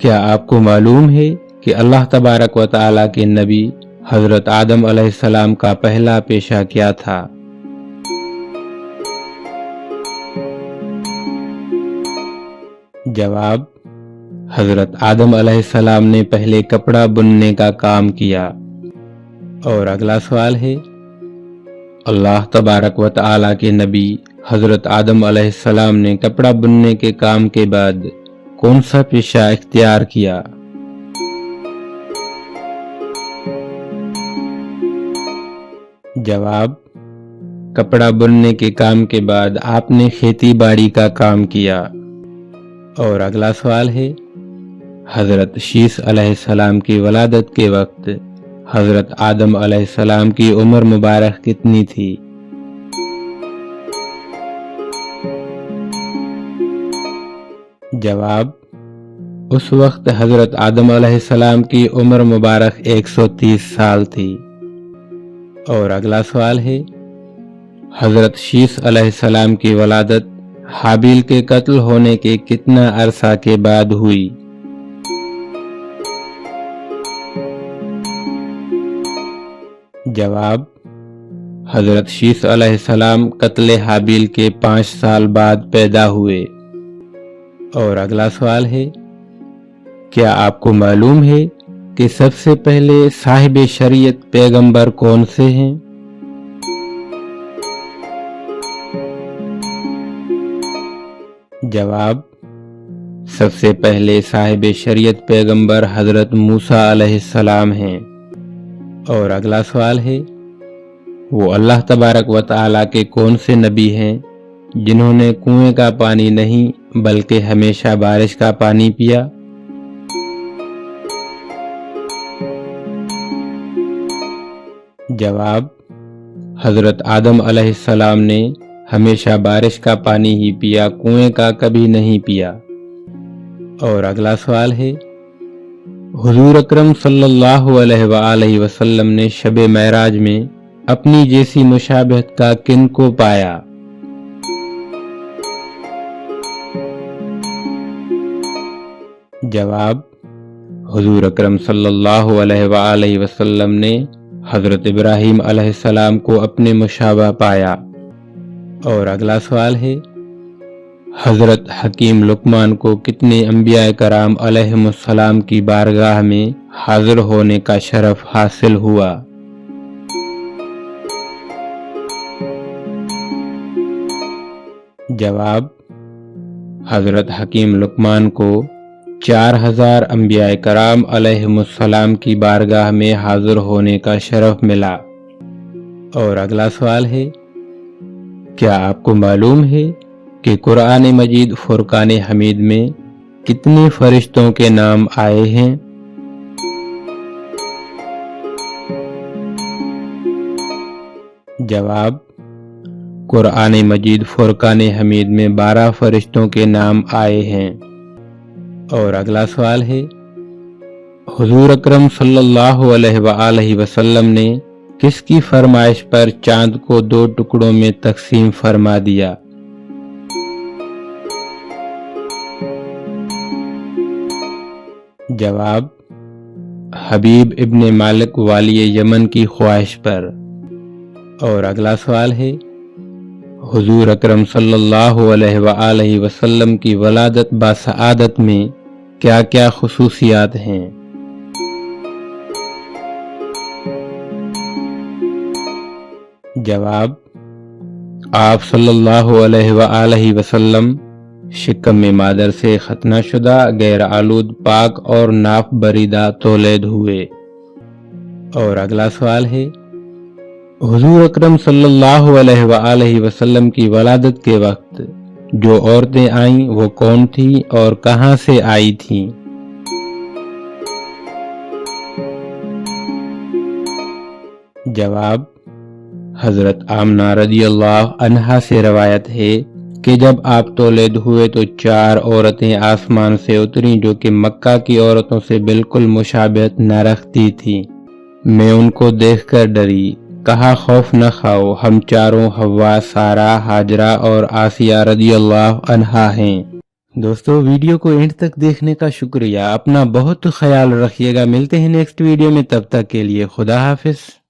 کیا آپ کو معلوم ہے کہ اللہ تبارک و تعالیٰ کے نبی حضرت آدم علیہ السلام کا پہلا پیشہ کیا تھا؟ جواب: حضرت آدم علیہ السلام نے پہلے کپڑا بننے کا کام کیا۔ اور اگلا سوال ہے، اللہ تبارک و تعالیٰ کے نبی حضرت آدم علیہ السلام نے کپڑا بننے کے کام کے بعد کون سا پیشہ اختیار کیا؟ جواب: کپڑا بننے کے کام کے بعد آپ نے کھیتی باڑی کا کام کیا۔ اور اگلا سوال ہے، حضرت شیث علیہ السلام کی ولادت کے وقت حضرت آدم علیہ السلام کی عمر مبارک کتنی تھی؟ جواب: اس وقت حضرت آدم علیہ السلام کی عمر مبارک 130 سال تھی۔ اور اگلا سوال ہے، حضرت شیث علیہ السلام کی ولادت حابیل کے قتل ہونے کے کتنا عرصہ کے بعد ہوئی؟ جواب: حضرت شیث علیہ السلام قتل حابیل کے 5 سال بعد پیدا ہوئے۔ اور اگلا سوال ہے، کیا آپ کو معلوم ہے کہ سب سے پہلے صاحب شریعت پیغمبر کون سے ہیں؟ جواب: سب سے پہلے صاحب شریعت پیغمبر حضرت موسیٰ علیہ السلام ہیں۔ اور اگلا سوال ہے، وہ اللہ تبارک و تعالیٰ کے کون سے نبی ہیں جنہوں نے کنویں کا پانی نہیں بلکہ ہمیشہ بارش کا پانی پیا؟ جواب: حضرت آدم علیہ السلام نے ہمیشہ بارش کا پانی ہی پیا، کنویں کا کبھی نہیں پیا۔ اور اگلا سوال ہے، حضور اکرم صلی اللہ علیہ وآلہ وسلم نے شب معراج میں اپنی جیسی مشابہت کا کن کو پایا؟ جواب: حضور اکرم صلی اللہ علیہ وآلہ وسلم نے حضرت ابراہیم علیہ السلام کو اپنے مشابہ پایا۔ اور اگلا سوال ہے، حضرت حکیم لقمان کو کتنے انبیاء کرام علیہم السلام کی بارگاہ میں حاضر ہونے کا شرف حاصل ہوا؟ جواب: حضرت حکیم لقمان کو 4000 انبیاء کرام علیہم السلام کی بارگاہ میں حاضر ہونے کا شرف ملا۔ اور اگلا سوال ہے، کیا آپ کو معلوم ہے کہ قرآن مجید فرقان حمید میں کتنے فرشتوں کے نام آئے ہیں؟ جواب: قرآن مجید فرقان حمید میں 12 فرشتوں کے نام آئے ہیں۔ اور اگلا سوال ہے، حضور اکرم صلی اللہ علیہ وآلہ وسلم نے کس کی فرمائش پر چاند کو 2 ٹکڑوں میں تقسیم فرما دیا؟ جواب: حبیب ابن مالک والی یمن کی خواہش پر۔ اور اگلا سوال ہے، حضور اکرم صلی اللہ علیہ وآلہ وسلم کی ولادت باسعادت میں کیا کیا خصوصیات ہیں؟ جواب: آپ صلی اللہ علیہ وآلہ وسلم شکم مادر سے ختنہ شدہ، غیر آلود، پاک اور ناف بریدہ تولد ہوئے۔ اور اگلا سوال ہے، حضور اکرم صلی اللہ علیہ وآلہ وسلم کی ولادت کے وقت جو عورتیں آئیں وہ کون تھیں اور کہاں سے آئی تھیں؟ جواب: حضرت آمنہ رضی اللہ عنہا سے روایت ہے کہ جب آپ تولد ہوئے تو 4 عورتیں آسمان سے اتریں جو کہ مکہ کی عورتوں سے بالکل مشابہت نہ رکھتی تھیں۔ میں ان کو دیکھ کر ڈری، کہا خوف نہ کھاؤ، ہم چاروں حوا، سارہ، ہاجرہ اور آسیہ رضی اللہ عنہا ہیں۔ دوستو ویڈیو کو اینڈ تک دیکھنے کا شکریہ، اپنا بہت خیال رکھیے گا، ملتے ہیں نیکسٹ ویڈیو میں، تب تک کے لیے خدا حافظ۔